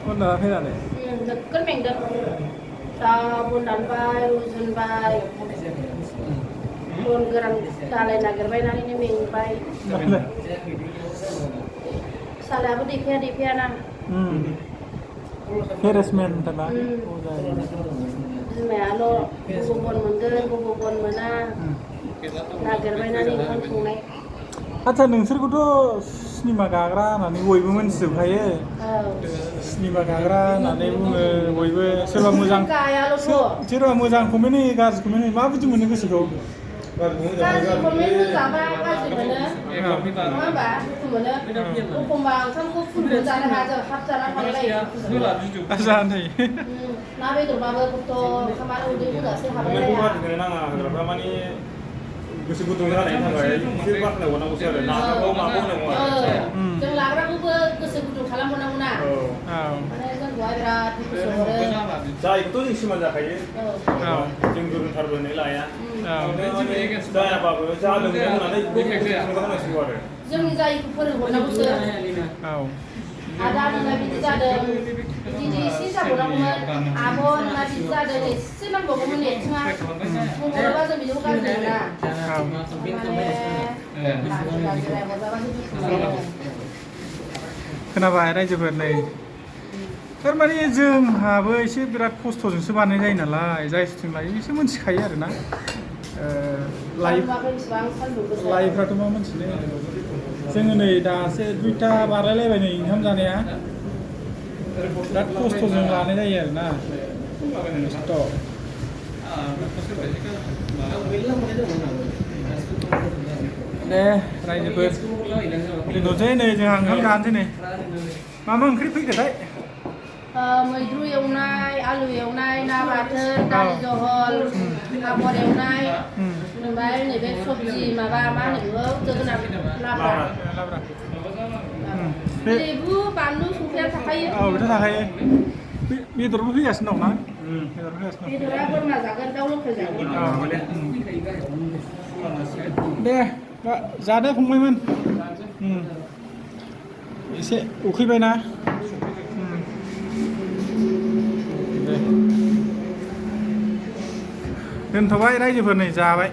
Udah fairannya. Kan mengdek. Sabun dan bay, rusun bay. Pun gerang dalai nagar bay nari ini meng bay. Salah apa dipia na. Harassment taba. Melo bubon mengger bubon mana. Nagar bay nari kan sungai. आच्छा नोंसोरखौथ' cinema गाग्रा होननानै बयबो मोनथिजोबखायो cinema गाग्रा होननानै बुङो बयबो सोरबा मोजां comment होयो गाज्रि कमेन्ट होयो माबायदि मोनो गोसोखौ गाज्रि कमेन्ट होजाबा गाज्रि मोनो नङा होमबा दुखु मोनो एखमबा ओंखामखौ फुलखौ जानो हाया जों हाब जाना थालायो जानो ना बेदरबाबो खथ' ओंखामानो उदै बुंजासे हाबालाया गोसो गुदुं जानायनि थाखाय एसे बाख्नायहरनांगौसो आरो नाखौ माखौ होनांगौ जों लाग्राखौबो गोसो गुदुं खालामहरनांगौ ना माने जोंखौहाय बिराद दुखु हरो जायखौथ' जों सिमान जाखायो जों गोरोंथारबो होननानै लाया जायाबाबो जादों होननानै होनांसिगौ आरो जोंनि जायखौ फोरोंहरनांगौसो आदा नोंना बिदि जादों बिदि एसे जाबावनांगौमोन आब' नोंना बिदि जादों एसे नांबावगौमोन नेथिङा बुंहरोबा जों बिदिखौ गाज्रि मोना खोनाबाय रायजोफोर नै थारमाने जोंहाबो एसे बिराद खस्थ'जोंसो बानायनाय जायो नालाय जाय सुटिं लायो एसे मोनथिखायो आरोना लाइफफ्राथ' मा मोनथिनो जोङो नै दासो 2टा बारलायलायबाय नै ओंखाम जानाया बिराद खस्थ'जों लानाय जायो आरोना खस्थ' दे रायजोफोर दोनथ'सै नै जोंहा ओंखाम जानोसै नै मा ओंख्रि फैखोथाय मैद्रु एवनाय आलु एवनाय ना बाथोन दालि जहल आबर एवनाय ओमफ्राय नैबे सबजि माबा मा होनो बेखौ जोगोनार लाब्रा लेबु बानलु संख्रिया थाखायो औ बेथ' थाखायो बेदरबो फैगासिनो दं ना बेदरा बोरमा जागोन दाउ लकेल जागोन दे जादो फंबायमोन एसे उखैबायना दे दोनथ'बाय रायजोफोर नै जाबाय